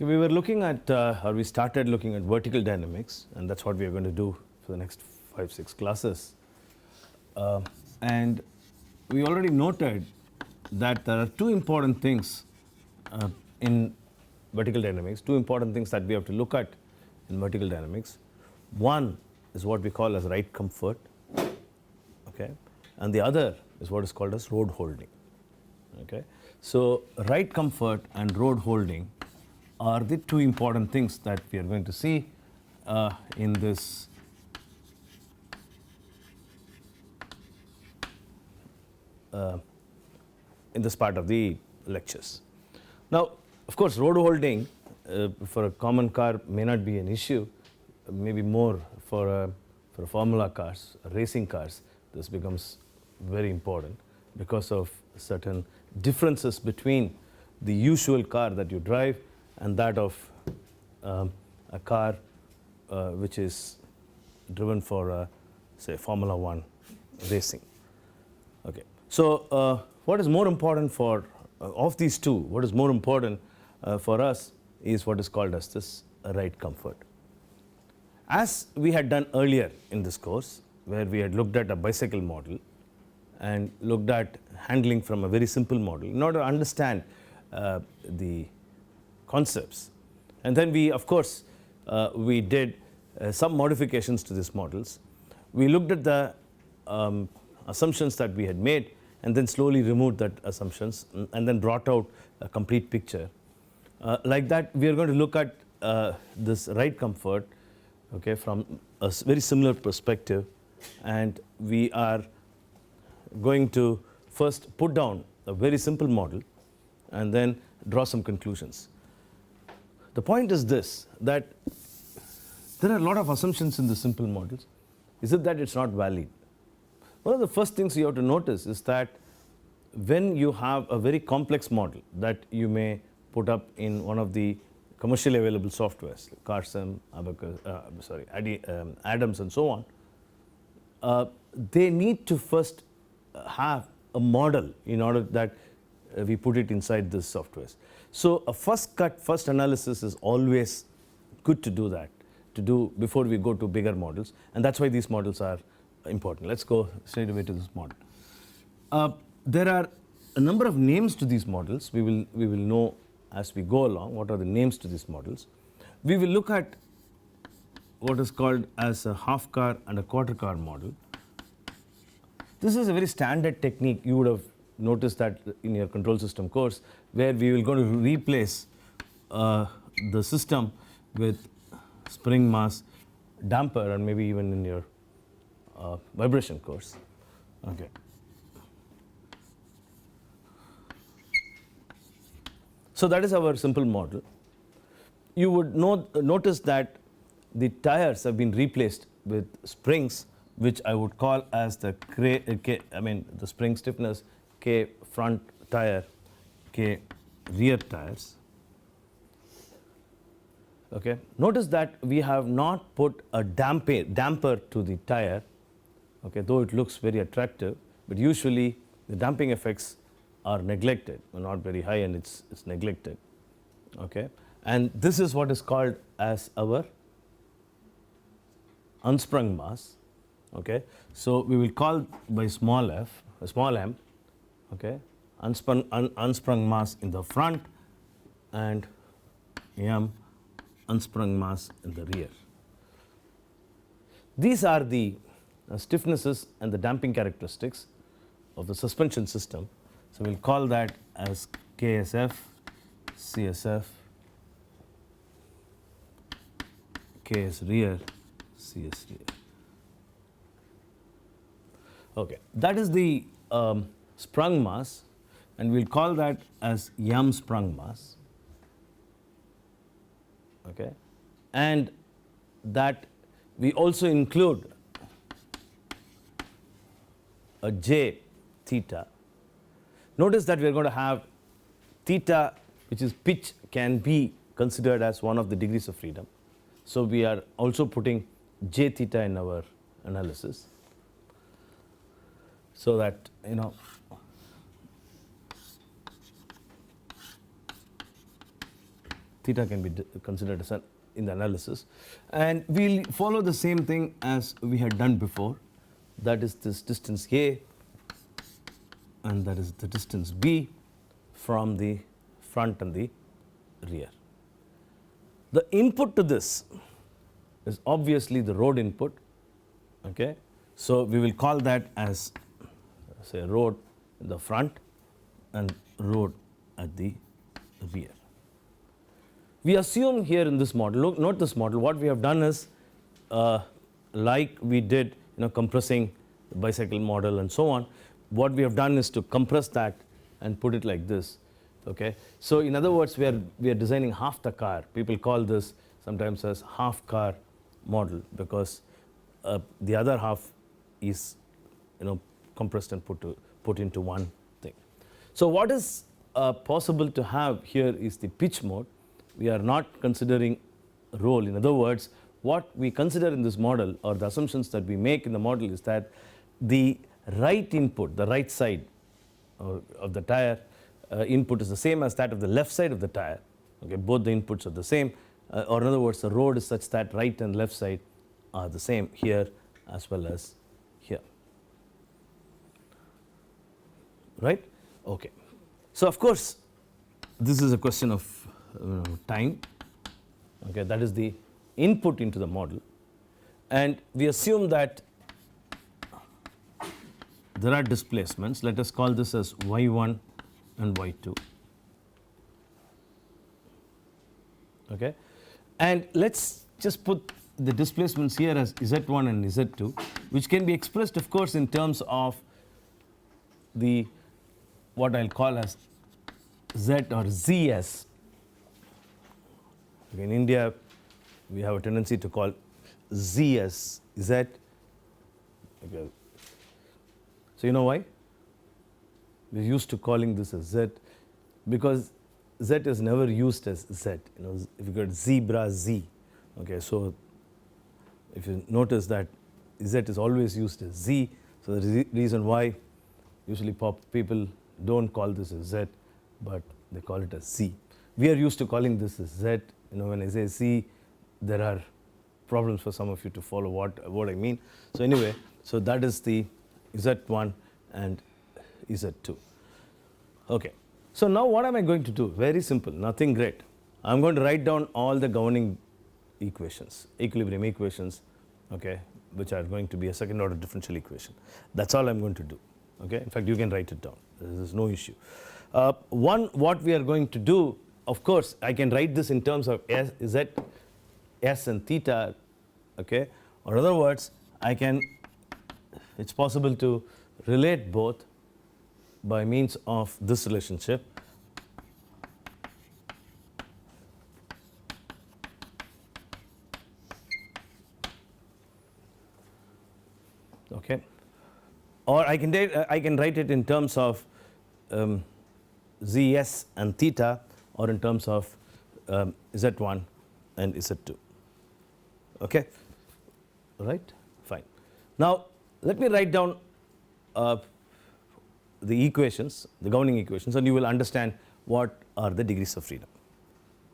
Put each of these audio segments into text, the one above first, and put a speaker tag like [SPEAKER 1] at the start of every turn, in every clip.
[SPEAKER 1] We were looking at, or we started looking at vertical dynamics, and that's what we are going to do for the next 5-6 classes. And we already noted that there are two important things in vertical dynamics, two important things that we have to look at in vertical dynamics. One is what we call as ride comfort, okay, and the other is what is called as road holding. Okay, so ride comfort and road holding are the two important things that we are going to see in this part of the lectures. Now, of course, road holding for a common car may not be an issue, maybe more for formula cars, racing cars. This becomes very important because of certain differences between the usual car that you drive and that of a car which is driven for, say, Formula One racing. Okay. So, what is more important for of these two? What is more important for us is what is called as this ride comfort. As we had done earlier in this course, where we had looked at a bicycle model and looked at handling from a very simple model in order to understand the concepts. And then we, of course, we did some modifications to these models. We looked at the assumptions that we had made and then slowly removed that assumptions and then brought out a complete picture. Like that, we are going to look at this ride comfort, okay, from a very similar perspective, and we are going to first put down a very simple model and then draw some conclusions. The point is this, that there are a lot of assumptions in the simple models. Is it that it's not valid? One of the first things you have to notice is that when you have a very complex model that you may put up in one of the commercially available softwares, like CarSim, Abacus, Adams, and so on, they need to first have a model in order that we put it inside this softwares. So a first cut, first analysis is always good to do that, to do before we go to bigger models, and that's why these models are important. Let's go straight away to this model. There are a number of names to these models. We will know as we go along what are the names to these models. We will look at what is called as a half car and a quarter car model. This is a very standard technique. You would have noticed that in your control system course, where we will going to replace the system with spring mass, damper, and maybe even in your vibration course. Okay. So that is our simple model. You would notice that the tires have been replaced with springs, which I would call as the the spring stiffness K front tire, K rear tires. Okay. Notice that we have not put a damper to the tire, okay, though it looks very attractive, but usually the damping effects are neglected, not very high, and it's neglected. Okay. And this is what is called as our unsprung mass. Okay. So we will call by small m, okay, unsprung mass in the front and m unsprung mass in the rear. These are the stiffnesses and the damping characteristics of the suspension system. So we'll call that as KSF, CSF, KS rear, CS rear. Okay, that is the sprung mass, and we'll call that as M sprung mass. Okay, and that we also include a J theta. Notice that we are going to have theta, which is pitch, can be considered as one of the degrees of freedom. So we are also putting J theta in our analysis, so that theta can be considered as in the analysis. And we'll follow the same thing as we had done before. That is this distance A, and that is the distance B from the front and the rear. The input to this is obviously the road input. Okay, so we will call that as, say, road in the front and road at the rear. We assume here in this model, look, note this model, what we have done is, like we did, compressing the bicycle model and so on, what we have done is to compress that and put it like this. Okay, so in other words, we are designing half the car. People call this sometimes as half car model, because the other half is compressed and put into one thing. So what is possible to have here is the pitch mode. We are not considering roll. In other words, what we consider in this model, or the assumptions that we make in the model, is that the right input, the right side of the tire input is the same as that of the left side of the tire. Okay, both the inputs are the same, or in other words, the road is such that right and left side are the same here as well as here. Right? Okay. So of course, this is a question of time. Okay, that is the input into the model, and we assume that there are displacements. Let us call this as y1 and y2. Okay, and let's just put the displacements here as z1 and z2, which can be expressed, of course, in terms of the what I'll call as z or zs. Okay, in India, we have a tendency to call zs z. Okay. So you know why? We're used to calling this as z, because z is never used as z. If you got zebra, z. Okay, so if you notice that z is always used as z, so the reason why usually people don't call this as z, but they call it as z. We are used to calling this as z. When I say z, there are problems for some of you to follow what I mean. So anyway, so that is the z1 and z2. Okay. So now what am I going to do? Very simple, nothing great. I'm going to write down all the governing equations, equilibrium equations, okay, which are going to be a second order differential equation. That's all I'm going to do. Okay. In fact, you can write it down. There's no issue. What we are going to do, of course, I can write this in terms of z, s and theta. Okay. Or in other words, it's possible to relate both by means of this relationship. Okay. Or I can write it in terms of zs and theta, or in terms of z1 and z2. Okay. Right? Fine. Now let me write down the equations, the governing equations, and you will understand what are the degrees of freedom.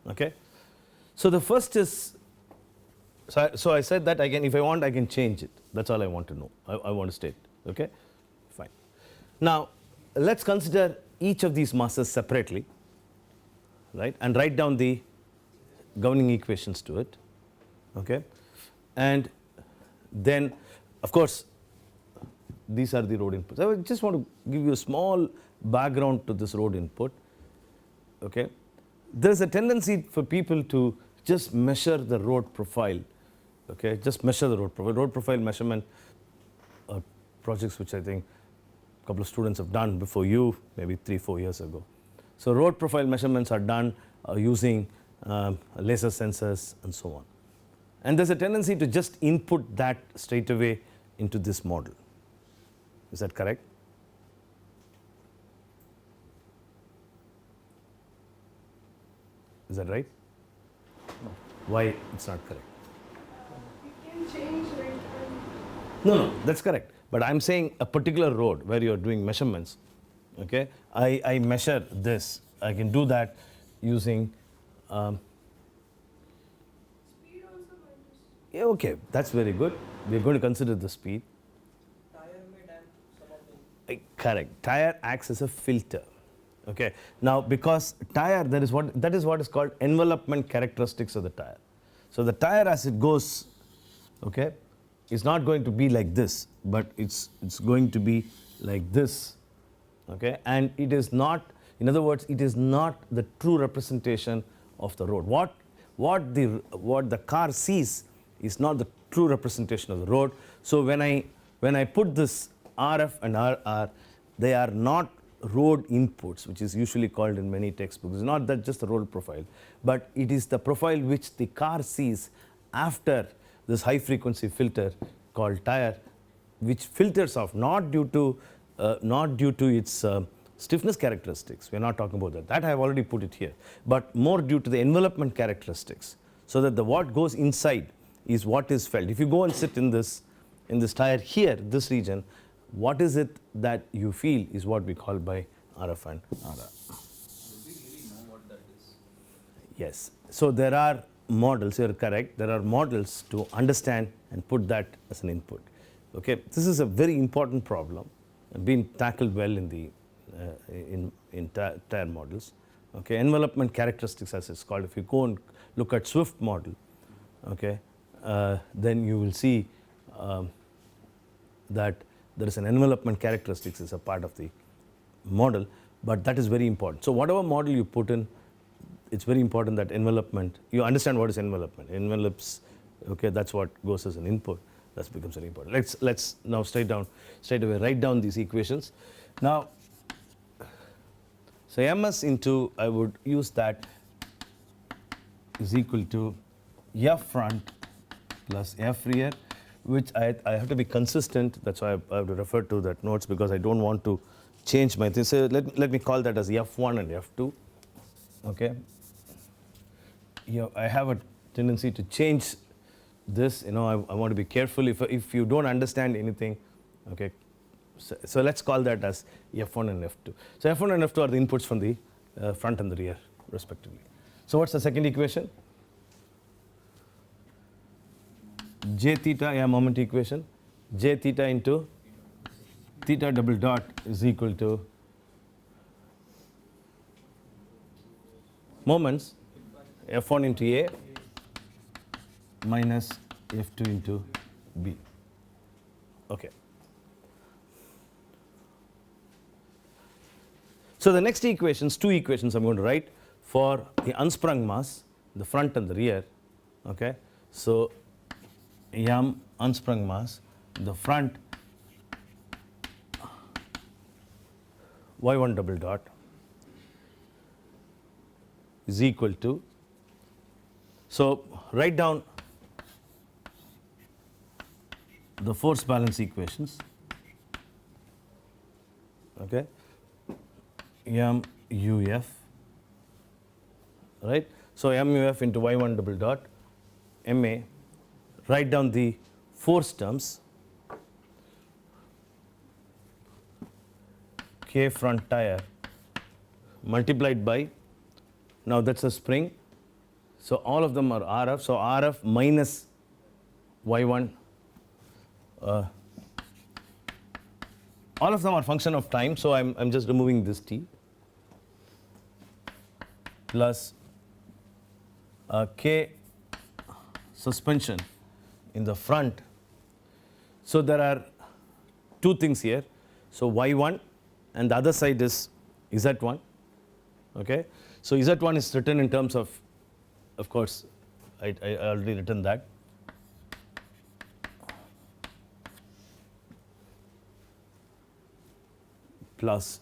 [SPEAKER 1] Okay. So the first is, so I said that if I want, I can change it. That's all I want to know. I want to state. Okay. Fine. Now let's consider each of these masses separately, right, and write down the governing equations to it. Okay. And then, of course, these are the road inputs. I just want to give you a small background to this road input. Okay. There is a tendency for people to just measure the road profile. Okay. Just measure the road profile. Road profile measurement projects which I think a couple of students have done before you, maybe 3-4 years ago. So road profile measurements are done using laser sensors and so on. And there's a tendency to just input that straight away into this model. Is that correct? Is that right? Why it's not correct?
[SPEAKER 2] You can change later.
[SPEAKER 1] No, that's correct. But I'm saying a particular road where you're doing measurements. Okay, I measure this. I can do that using Yeah, okay, that's very good. We're going to consider the speed.
[SPEAKER 3] Tire may damp some of the
[SPEAKER 1] Correct. Tire acts as a filter. Okay. Now, because tire, that is what is called envelopment characteristics of the tire. So the tire, as it goes, okay, is not going to be like this, but it's going to be like this. Okay, and it is not. In other words, it is not the true representation of the road. What the car sees is not the true representation of the road. So when I put this RF and RR, they are not road inputs, which is usually called in many textbooks. It's not that just the road profile, but it is the profile which the car sees after this high frequency filter called tire, which filters off not due to its stiffness characteristics. We're not talking about that. That I have already put it here, but more due to the envelopment characteristics, so that the what goes inside is what is felt. If you go and sit in this tire here, this region, what is it that you feel is what we call by RF and RR.
[SPEAKER 3] Do we really know what that is?
[SPEAKER 1] Yes. So there are models, you are correct. There are models to understand and put that as an input. Okay. This is a very important problem, been tackled well in the tire models. Okay. Envelopment characteristics, as it's called. If you go and look at Swift model, okay, then you will see that there is an envelopment characteristics as a part of the model, but that is very important. So whatever model you put in, it's very important that envelopment, you understand what is envelopment. Envelopes, okay, that's what goes as an input. That becomes very important. Let's now straight away write down these equations. Now, so ms into, I would use that, is equal to f front plus f rear, which I have to be consistent. That's why I have to refer to that notes, because I don't want to change my thing. So let me call that as f1 and f2. Okay. I have a tendency to change this. I want to be careful if you don't understand anything. Okay. So let's call that as f1 and f2. So f1 and f2 are the inputs from the front and the rear, respectively. So what's the second equation? J theta, moment equation. J theta into theta double dot is equal to moments f1 into A minus f2 into B. Okay. So the next equations, two equations I'm going to write for the unsprung mass, the front and the rear. Okay. So m unsprung mass, the front y1 double dot is equal to, so write down the force balance equations. Okay. MUF, right? So MUF into y1 double dot MA, write down the force terms. K front tire multiplied by, now that's a spring, so all of them are RF, so RF minus Y1, all of them are function of time, so I'm just removing this T, plus K suspension in the front. So there are two things here, so Y1 and the other side is Z1. Okay, so Z1 is written in terms of course, I already written that. Plus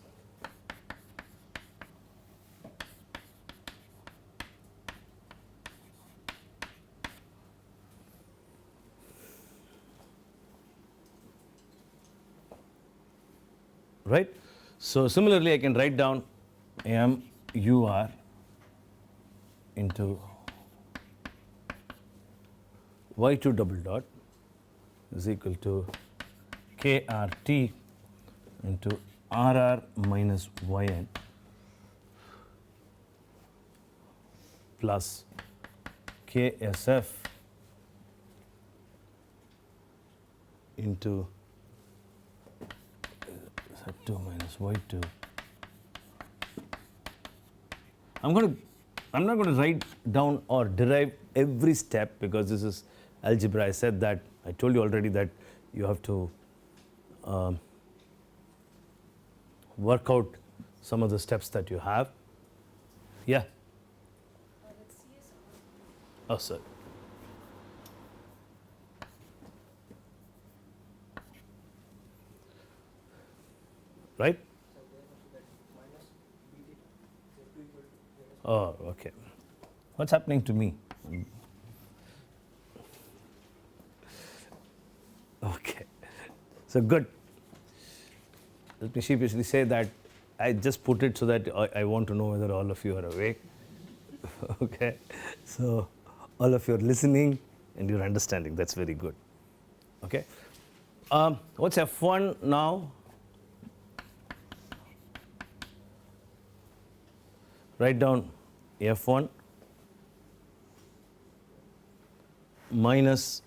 [SPEAKER 1] right. So similarly, I can write down MUR into Y2 double dot is equal to KRT into RR minus YN plus KSF into Z2 minus Y2. I'm not going to write down or derive every step because this is algebra. I said that, I told you already that you have to work out some of the steps that you have. Yeah.
[SPEAKER 2] That's CS.
[SPEAKER 1] Oh, sorry. Right?
[SPEAKER 3] So there must be that minus b theta z2 equal to
[SPEAKER 1] Oh, okay. What's happening to me? Okay. So good. Let me sheepishly say that I just put it so that I want to know whether all of you are awake. Okay. So all of you are listening and you're understanding. That's very good. Okay. What's F1 now? Write down F1 minus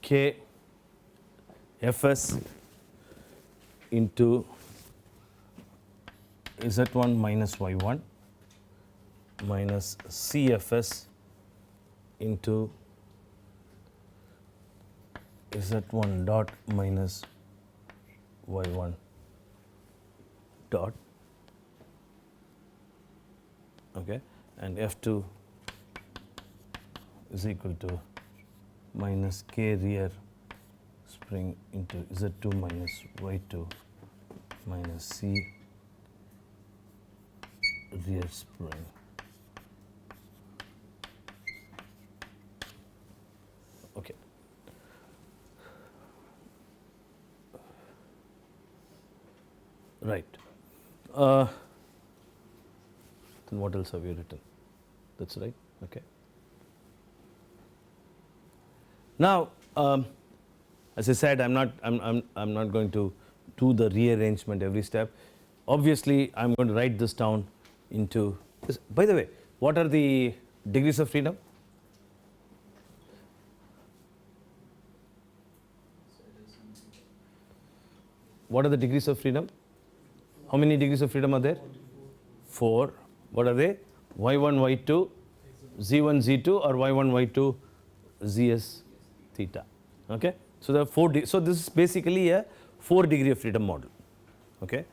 [SPEAKER 1] K Fs into Z1 minus Y1 minus CFS into Z1 dot minus Y1 dot, okay, and F2 is equal to minus K rear spring into Z2 minus Y2 minus C rear spring. Okay. Right. Then what else have you written? That's right. Okay. Now, as I said, I'm not going to do the rearrangement every step. Obviously, I'm going to write this down into this. By the way, what are the degrees of freedom? What are the degrees of freedom? How many degrees of freedom are there? 4. What are they? Y1, Y2, Z1, Z2, or Y1, Y2, ZS theta. Okay. So there are 4. So this is basically a 4-degree of freedom model. Okay.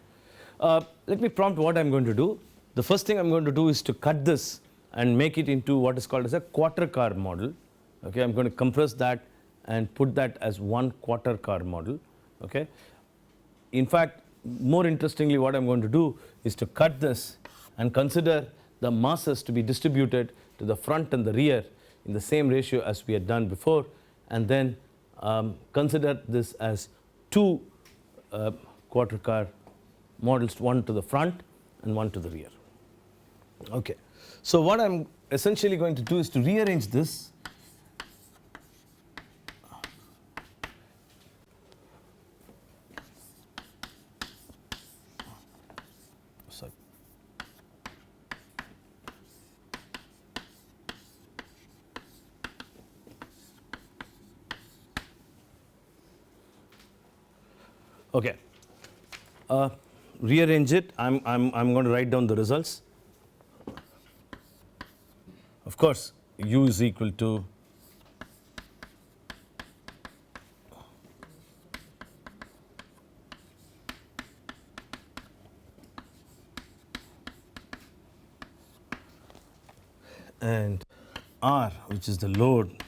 [SPEAKER 1] Let me prompt what I'm going to do. The first thing I'm going to do is to cut this and make it into what is called as a quarter car model. Okay. I'm going to compress that and put that as 1 quarter car model. Okay. In fact, more interestingly, what I'm going to do is to cut this and consider the masses to be distributed to the front and the rear in the same ratio as we had done before, and then consider this as 2 quarter car models, 1 to the front and 1 to the rear. Okay. So what I'm essentially going to do is to rearrange this. Sorry. Okay. Rearrange it. I'm going to write down the results. Of course, U is equal to and R, which is the load,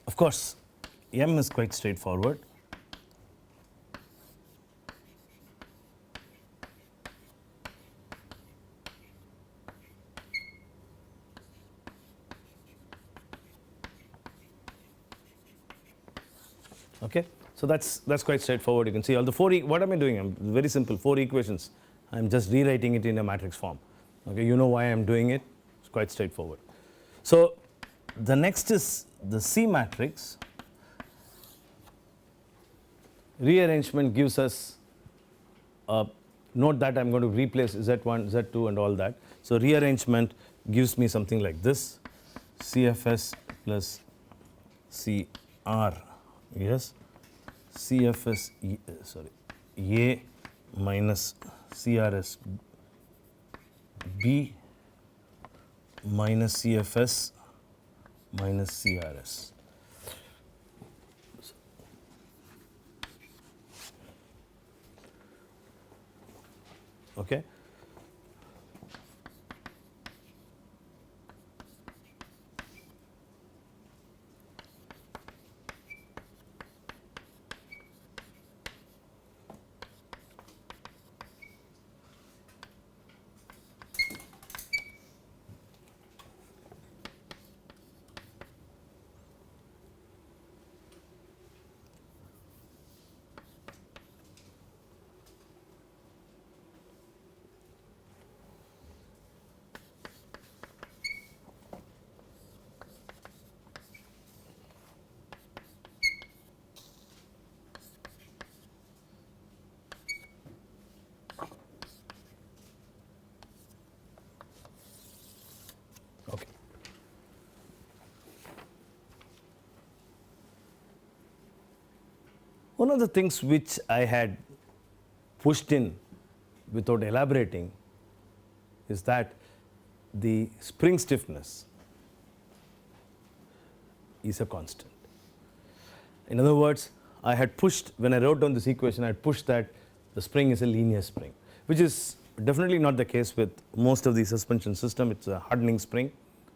[SPEAKER 1] of course, M is quite straightforward. Okay, so that's quite straightforward. You can see all the 4. What am I doing? I'm very simple. 4 equations. I'm just rewriting it in a matrix form. Okay, you know why I'm doing it. It's quite straightforward. So the next is the C matrix, rearrangement gives us note that I'm going to replace Z1, Z2 and all that. So rearrangement gives me something like this, CFS plus CR, yes, CFS, A minus CRS B minus CFS minus CRS. Okay. Okay. One of the things which I had pushed in without elaborating is that the spring stiffness is a constant. In other words, I had pushed, when I wrote down this equation, I had pushed that the spring is a linear spring, which is definitely not the case with most of the suspension system. It's a hardening spring.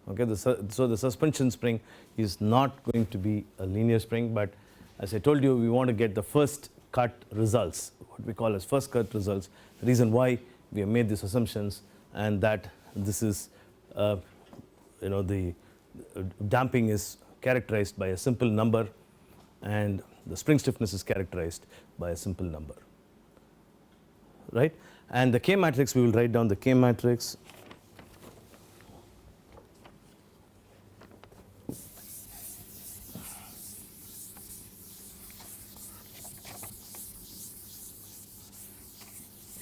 [SPEAKER 1] Okay, so the suspension spring is not going to be a linear spring, but as I told you, we want to get the first cut results, what we call as first cut results. The reason why we have made these assumptions, and that this is, the damping is characterized by a simple number, and the spring stiffness is characterized by a simple number, right? And the K matrix, we will write down the K matrix.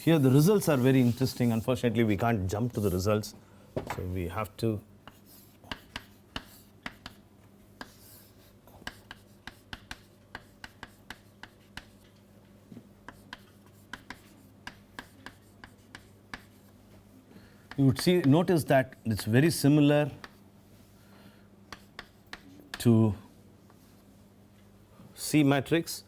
[SPEAKER 1] Here the results are very interesting. Unfortunately, we can't jump to the results, so we have to you would notice that it's very similar to C matrix.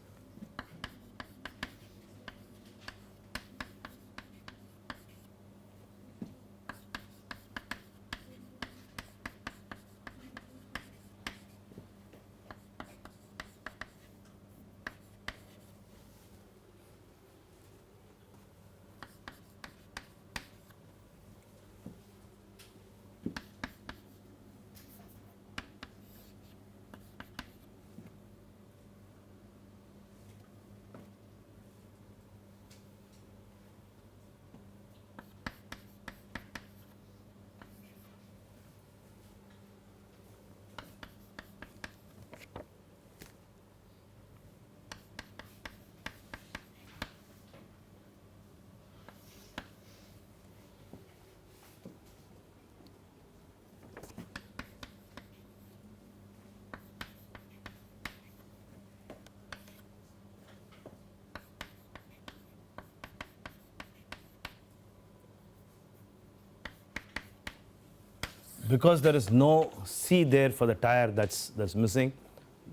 [SPEAKER 1] Because there is no C there for the tire that's missing,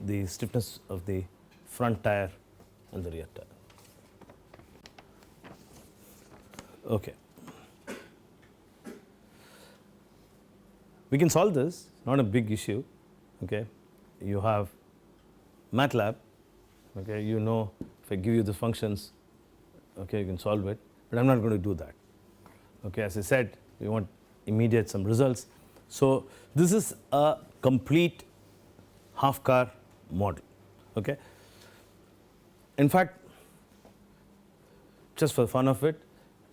[SPEAKER 1] the stiffness of the front tire and the rear tire. Okay. We can solve this, not a big issue. Okay. You have MATLAB. Okay. You know, if I give you the functions, okay, you can solve it. But I'm not going to do that. Okay. As I said, we want immediate some results. So this is a complete half car model. Okay. In fact, just for the fun of it,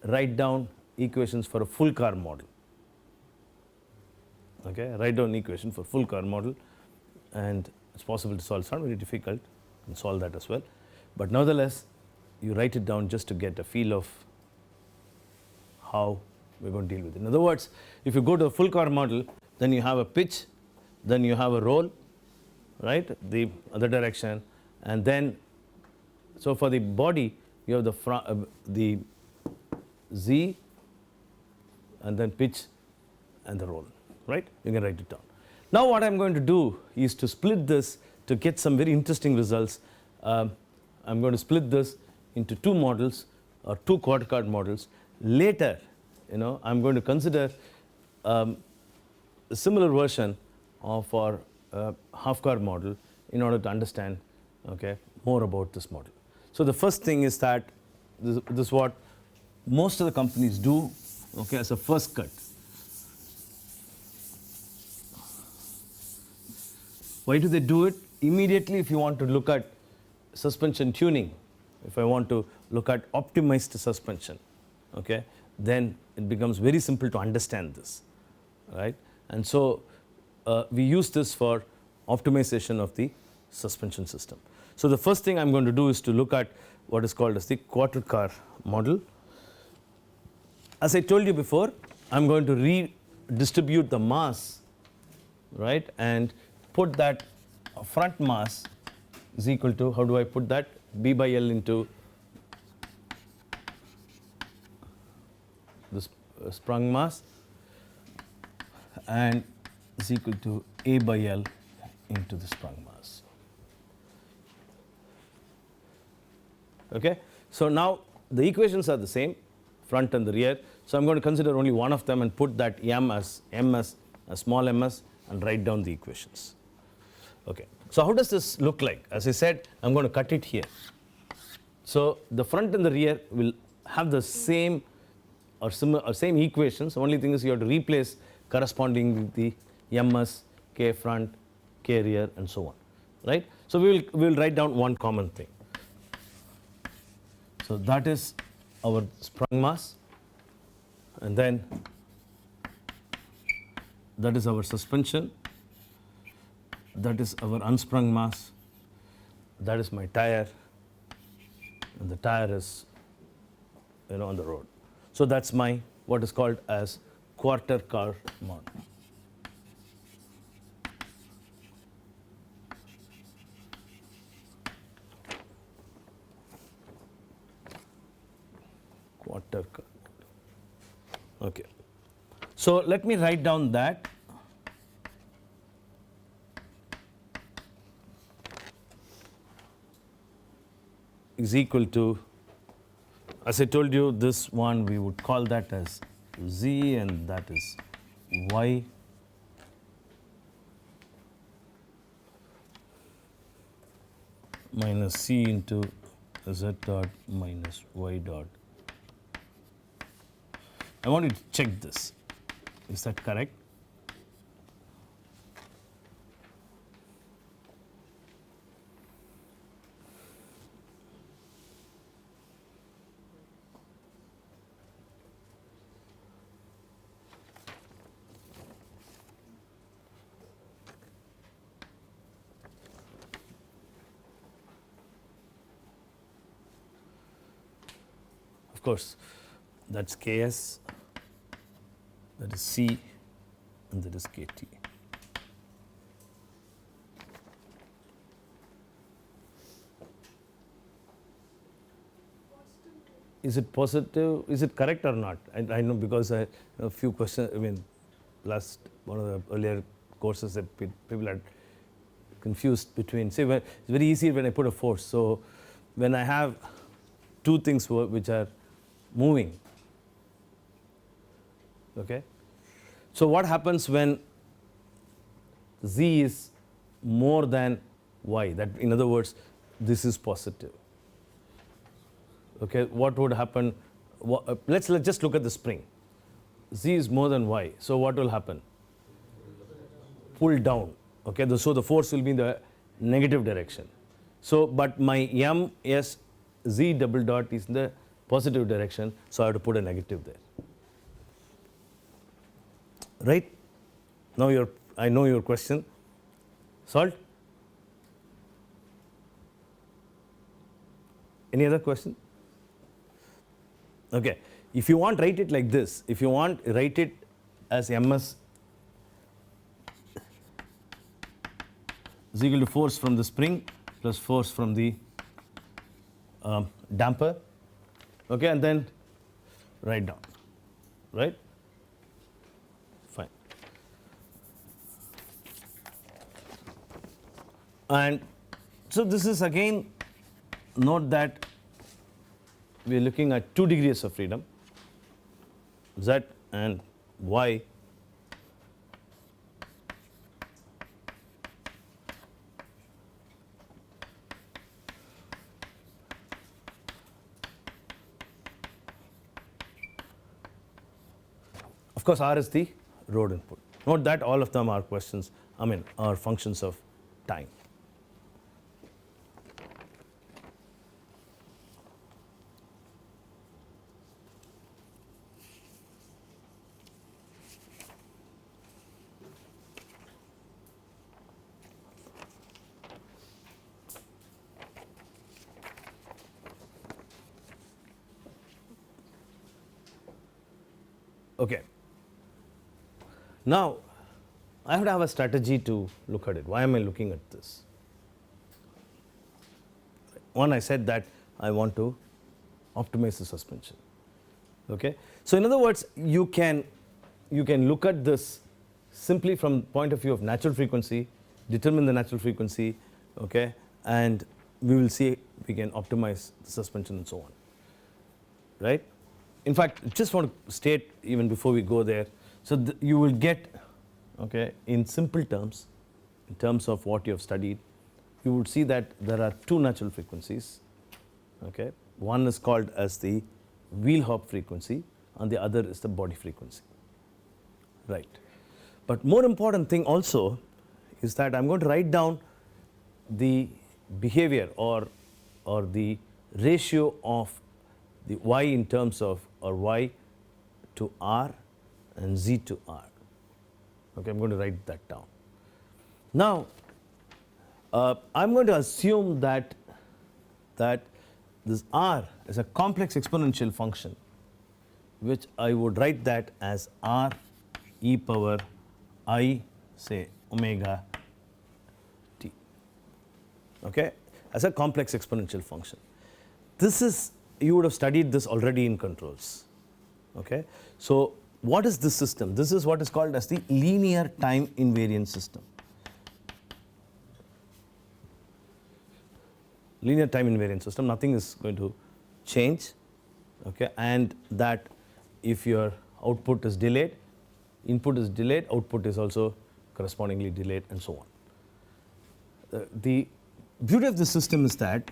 [SPEAKER 1] write down equations for a full car model. Okay, write down equation for full car model, and it's possible to solve. It's not very difficult. You can solve that as well. But nevertheless, you write it down just to get a feel of how we're going to deal with it. In other words, if you go to a full car model, then you have a pitch, then you have a roll, right, the other direction, and then, so for the body, you have the Z, and then pitch and the roll, right? You can write it down. Now what I'm going to do is to split this to get some very interesting results. I'm going to split this into two models or two quarter card models. Later, I'm going to consider a similar version of our half car model in order to understand, okay, more about this model. So the first thing is that this is what most of the companies do, okay, as a first cut. Why do they do it? Immediately, if you want to look at suspension tuning, if I want to look at optimized suspension, okay, then it becomes very simple to understand this, right? And so we use this for optimization of the suspension system. So the first thing I'm going to do is to look at what is called as the quarter car model. As I told you before, I'm going to redistribute the mass, right, and put that front mass is equal to, how do I put that? B by L into this sprung mass, and is equal to A by L into the sprung mass. Okay? So now the equations are the same, front and the rear. So I'm going to consider only one of them and put that M as a small ms, and write down the equations. Okay. So how does this look like? As I said, I'm going to cut it here. So the front and the rear will have the same or similar or same equations. The only thing is you have to replace corresponding with the ms, k front, k rear, and so on, right? So we will write down one common thing. So that is our sprung mass, and then that is our suspension, that is our unsprung mass, that is my tire, and the tire is on the road. So that's my what is called as quarter car model. Quarter car. Okay. So let me write down that. Is equal to, as I told you, this one we would call that as Z, and that is Y. Minus C into Z dot minus Y dot. I want you to check this. Is that correct? Of course, that's Ks, that is C, and that is Kt. Is it positive? Is it correct or not? I know because a few questions, last one of the earlier courses that people had confused between, say, it's very easy when I put a force. So when I have two things which are moving, okay? So what happens when Z is more than Y? That, in other words, this is positive. Okay, what would happen? Let's just look at the spring. Z is more than Y. So what will happen? Pull down. Okay, so the force will be in the negative direction. So, but my M, S, Z double dot is in the positive direction, so I have to put a negative there. Right? Now I know your question. Solved? Any other question? Okay. If you want, write it like this. If you want, write it as ms is equal to force from the spring plus force from the damper. Okay, and then write down. Right? Fine. And so this is again, note that we are looking at 2 degrees of freedom, z and y. Of course, R is the road input. Note that all of them are questions, are functions of time. Okay. Now, I have to have a strategy to look at it. Why am I looking at this? One, I said that I want to optimize the suspension. Okay. So in other words, you can look at this simply from point of view of natural frequency, determine the natural frequency, okay, and we will see we can optimize the suspension and so on. Right? In fact, just want to state even before we go there, so you will get, okay, in simple terms, in terms of what you have studied, you would see that there are 2 natural frequencies. Okay, one is called as the wheel hop frequency, and the other is the body frequency. Right. But more important thing also is that I'm going to write down the behavior or the ratio of the y in terms of, or y to r and z to r. Okay, I'm going to write that down. Now, I'm going to assume that this r is a complex exponential function, which I would write that as r e power I, say, omega t. Okay, as a complex exponential function. This is, you would have studied this already in controls. Okay, so what is this system? This is what is called as the linear time invariant system. Linear time invariant system, nothing is going to change, okay, and that if your output is delayed, input is delayed, output is also correspondingly delayed, and so on. The beauty of the system is that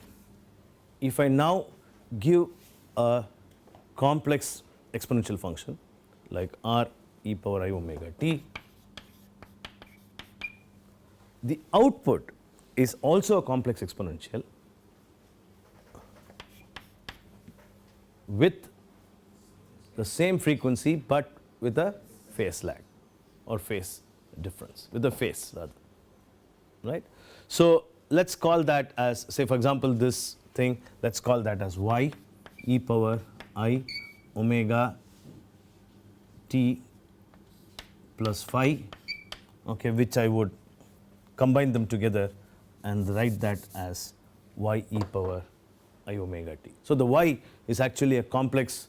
[SPEAKER 1] if I now give a complex exponential function like r e power I omega t, the output is also a complex exponential with the same frequency but with a phase lag or phase difference, with a phase rather, right? So let's call that as, say for example this thing, let's call that as y e power I omega t plus phi, okay, which I would combine them together and write that as y e power I omega t. So the y is actually a complex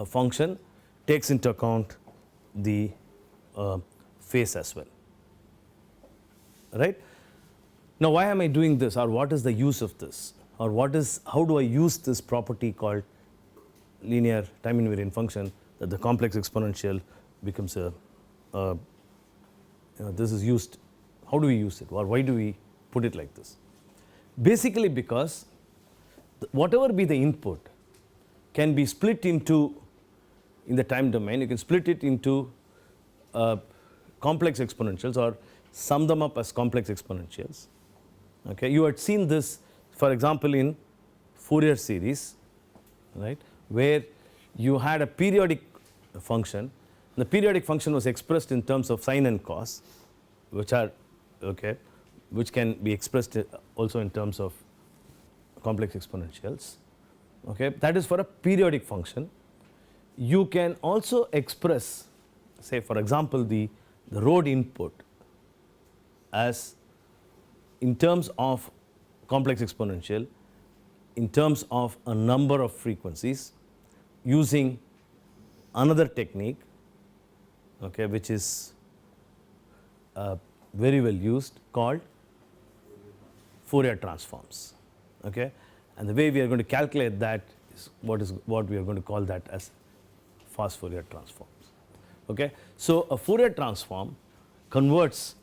[SPEAKER 1] function, takes into account the phase as well, right? Now why am I doing this, or what is the use of this, or how do I use this property called linear time invariant function, that the complex exponential becomes this is used, how do we use it, or why do we put it like this? Basically because whatever be the input can be split into, in the time domain, you can split it into complex exponentials or sum them up as complex exponentials. Okay, you had seen this, for example, in Fourier series, right, where you had a periodic function. The periodic function was expressed in terms of sine and cos, which are, which can be expressed also in terms of complex exponentials. Okay, that is for a periodic function. You can also express, say for example, the road input as in terms of complex exponential, in terms of a number of frequencies, using another technique, okay, which is very well used, called Fourier transforms. Okay, and the way we are going to calculate that is what we are going to call that as fast Fourier transforms. Okay, so a Fourier transform converts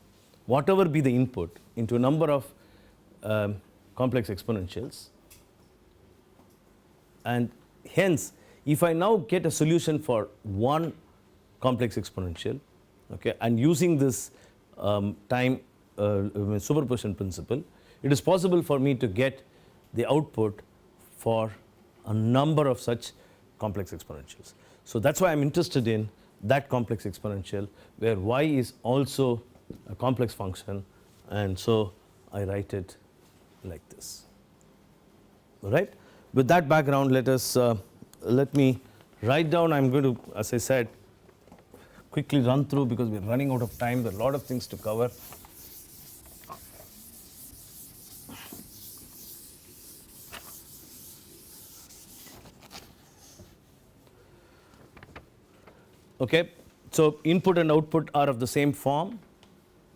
[SPEAKER 1] whatever be the input into a number of complex exponentials, and hence if I now get a solution for one complex exponential, okay, and using this time superposition principle, it is possible for me to get the output for a number of such complex exponentials. So that's why I'm interested in that complex exponential where y is also a complex function, and so I write it like this. All right. With that background, let me write down. I'm going to, as I said, quickly run through because we're running out of time. There are a lot of things to cover. Okay, so input and output are of the same form.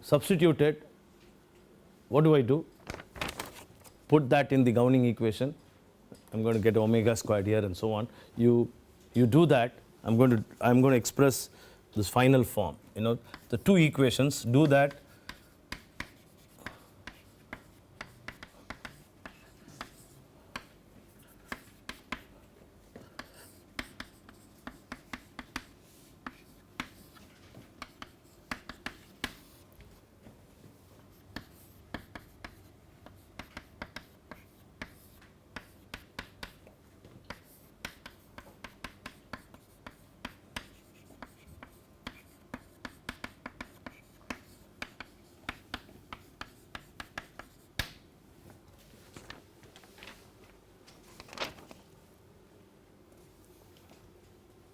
[SPEAKER 1] Substituted, what do I do? Put that in the governing equation. I'm going to get omega squared here and so on. You do that. I'm going to express this final form. You know, the two equations. Do that.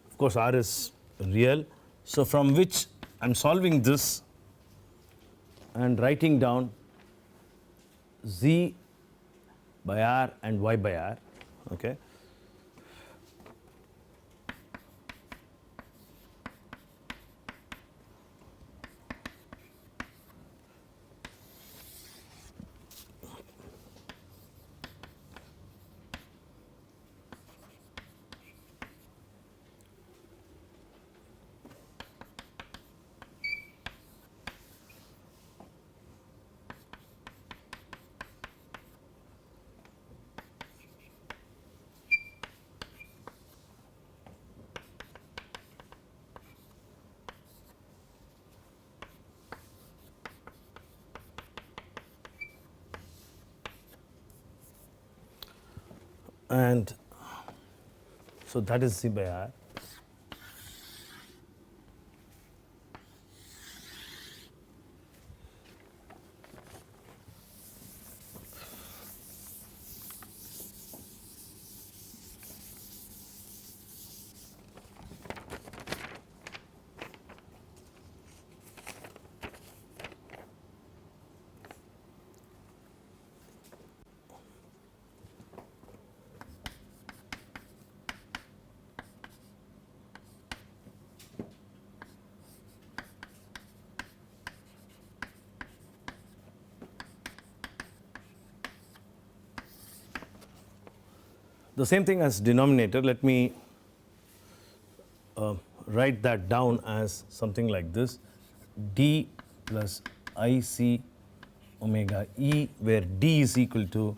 [SPEAKER 1] Of course, R is real. So from which I'm solving this and writing down Z by R and Y by R. Okay. And so that is Z by R. The same thing as denominator. Let me write that down as something like this: d plus IC omega E, where d is equal to,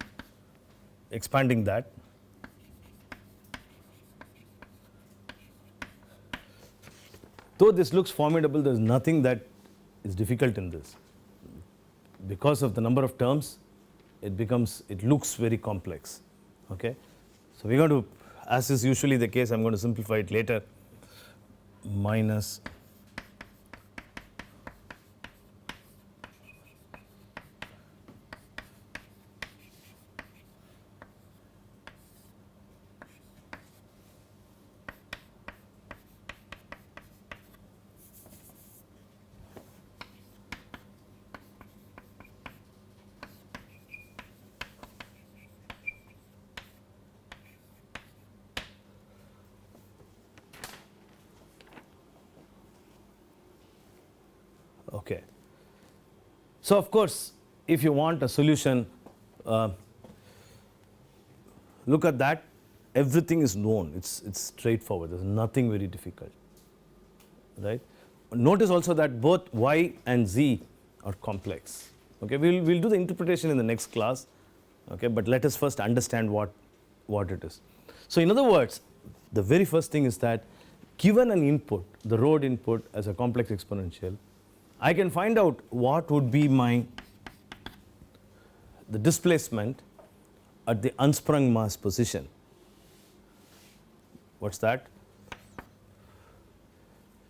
[SPEAKER 1] expanding that, though this looks formidable, there is nothing that is difficult in this. Because of the number of terms, it looks very complex. Okay. So we're going to, as is usually the case, I'm going to simplify it later, minus Okay. So of course, if you want a solution, look at that. Everything is known. It's straightforward. There's nothing very difficult, right? Notice also that both y and z are complex. Okay, we'll do the interpretation in the next class. Okay, but let us first understand what it is. So in other words, the very first thing is that given an input, the road input as a complex exponential, I can find out what would be the displacement at the unsprung mass position. What's that?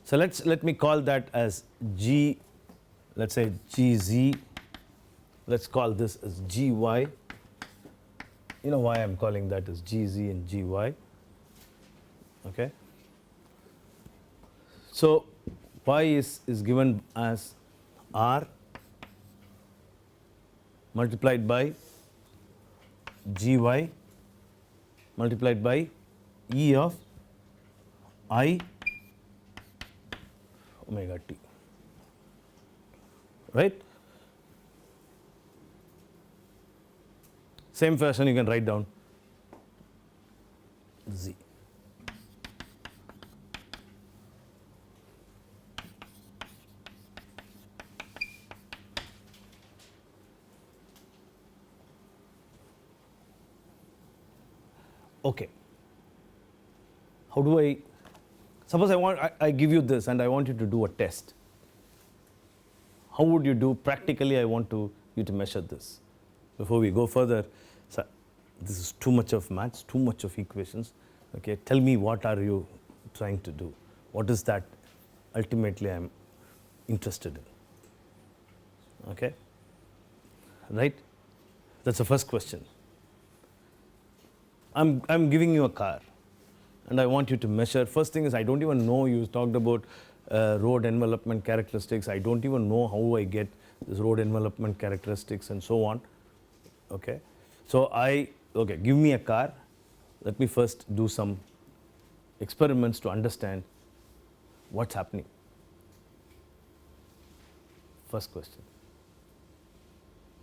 [SPEAKER 1] So let me call that as G, let's say Gz. Let's call this as Gy. You know why I'm calling that as Gz and Gy. Okay. So y is given as R multiplied by Gy multiplied by E of I omega t, right? Same fashion you can write down Z. Okay. How do I, suppose I give you this and I want you to do a test. How would you do? Practically, I want you to measure this. Before we go further, so this is too much of maths, too much of equations. Okay, tell me what are you trying to do? What is that ultimately I'm interested in? Okay, right? That's the first question. I'm giving you a car, and I want you to measure. First thing is, I don't even know, you talked about road envelopment characteristics. I don't even know how I get this road envelopment characteristics and so on. Okay, so okay, give me a car. Let me first do some experiments to understand what's happening. First question.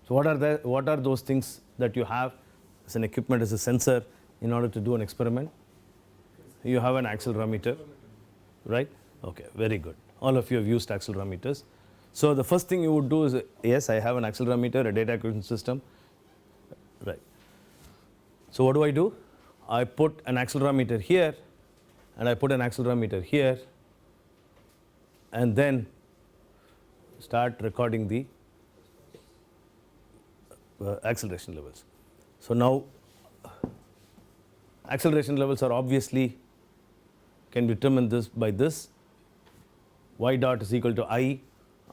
[SPEAKER 1] So what are those things that you have as an equipment, as a sensor, in order to do an experiment? You have an accelerometer, right? Okay, very good. All of you have used accelerometers. So the first thing you would do is, yes, I have an accelerometer, a data acquisition system, right? So what do? I put an accelerometer here, and I put an accelerometer here, and then start recording the acceleration levels. So now acceleration levels are obviously can be determined this by this. Y dot is equal to I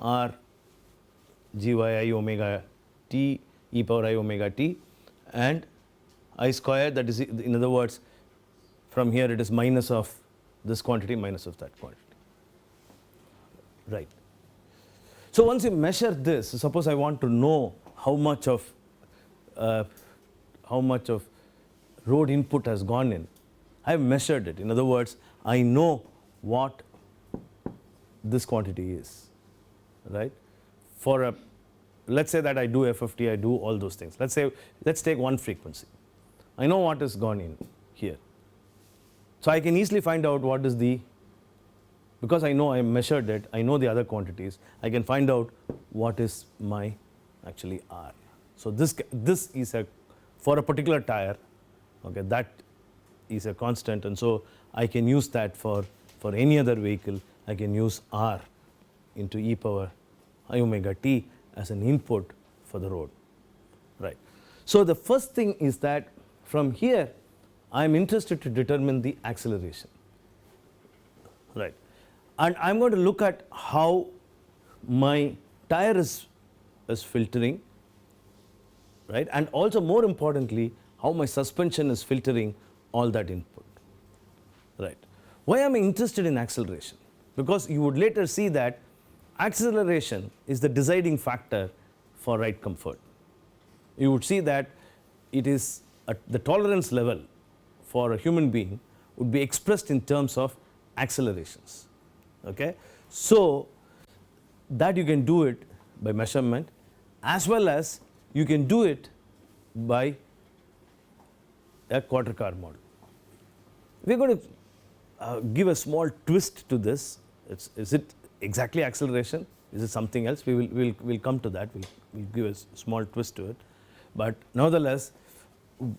[SPEAKER 1] R Gy I omega t e power I omega t, and I square, that is, in other words, from here it is minus of this quantity minus of that quantity, right? So once you measure this, suppose I want to know how much of road input has gone in. I have measured it. In other words, I know what this quantity is, right? For let's say that I do FFT, I do all those things. Let's take one frequency. I know what has gone in here. So I can easily find out what is because I know I measured it, I know the other quantities, I can find out what is my actually R. So this is for a particular tire, okay, that is a constant, and so I can use that for any other vehicle. I can use R into e power I omega t as an input for the road, right? So the first thing is that from here I am interested to determine the acceleration, right? And I'm going to look at how my tire is filtering, right? And also, more importantly, how my suspension is filtering all that input, right? Why am I interested in acceleration? Because you would later see that acceleration is the deciding factor for ride comfort. You would see that it is the tolerance level for a human being would be expressed in terms of accelerations, okay? So that you can do it by measurement, as well as you can do it by a quarter car model. We're going to give a small twist to this. Is it exactly acceleration? Is it something else? We'll come to that. We'll give a small twist to it. But nevertheless,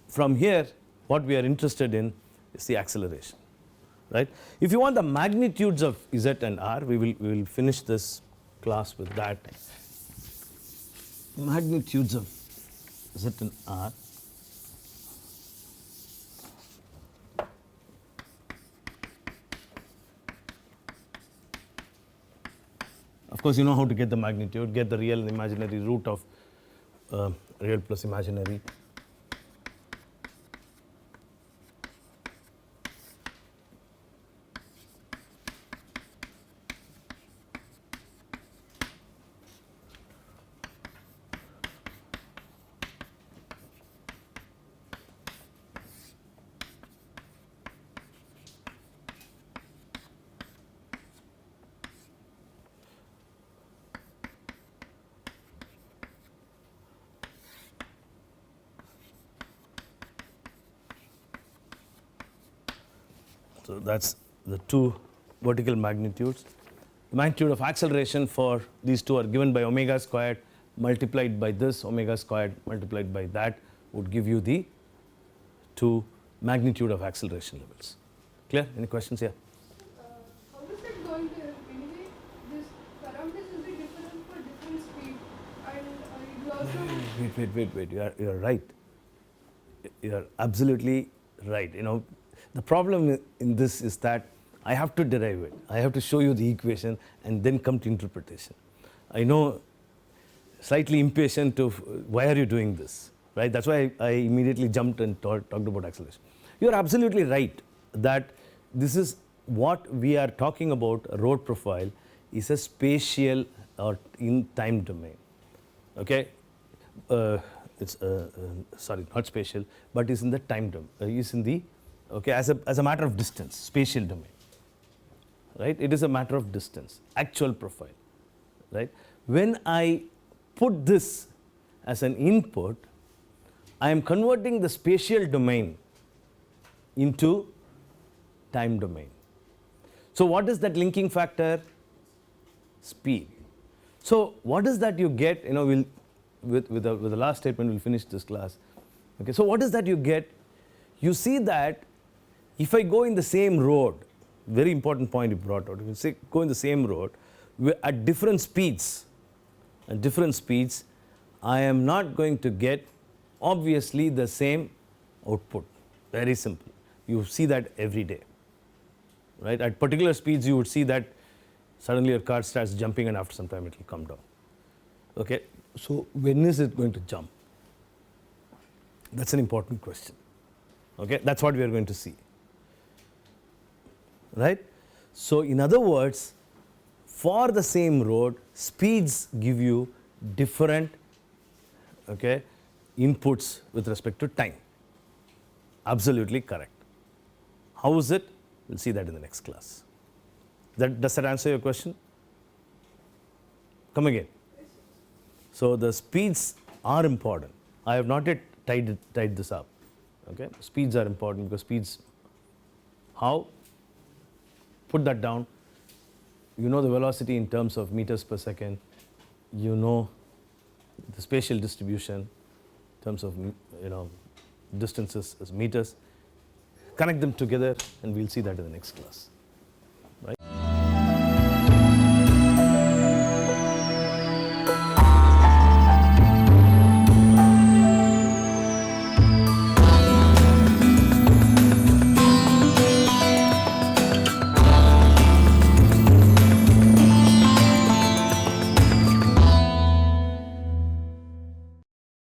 [SPEAKER 1] from here, what we are interested in is the acceleration, right? If you want the magnitudes of Z and R, we will finish this class with that. Magnitudes of Z and R. Of course, you know how to get the magnitude, get the real and imaginary root of real plus imaginary. So that's the two vertical magnitudes. The magnitude of acceleration for these two are given by omega squared multiplied by this, omega squared multiplied by that would give you the two magnitude of acceleration levels. Clear? Any questions here?
[SPEAKER 2] How is it going to anyway? This parameters will be different for different speed, and you also
[SPEAKER 1] Wait. You are right. You are absolutely right. You know, the problem in this is that I have to derive it. I have to show you the equation and then come to interpretation. I know, slightly impatient to why are you doing this, right? That's why I immediately jumped and talked about acceleration. You are absolutely right that this is what we are talking about. A road profile is a spatial or in time domain. Okay, it's sorry, not spatial, but is in the time domain. Is in the as a matter of distance, spatial domain. Right? It is a matter of distance, actual profile. Right? When I put this as an input, I am converting the spatial domain into time domain. So what is that linking factor? Speed. So what is that you get? You know, we'll with the last statement we'll finish this class. Okay. So what is that you get? You see that if I go in the same road, very important point you brought out. If you say go in the same road at different speeds, I am not going to get obviously the same output. Very simple. You see that every day, right? At particular speeds, you would see that suddenly your car starts jumping, and after some time it will come down. Okay. So when is it going to jump? That's an important question. Okay. That's what we are going to see. Right? So in other words, for the same road, speeds give you different inputs with respect to time. Absolutely correct. How is it? We'll see that in the next class. Does that answer your question? Come again. So the speeds are important. I have not yet tied this up. Okay? Speeds are important because speeds, how? Put that down. You know the velocity in terms of meters per second. You know the spatial distribution in terms of distances as meters. Connect them together, and we'll see that in the next class.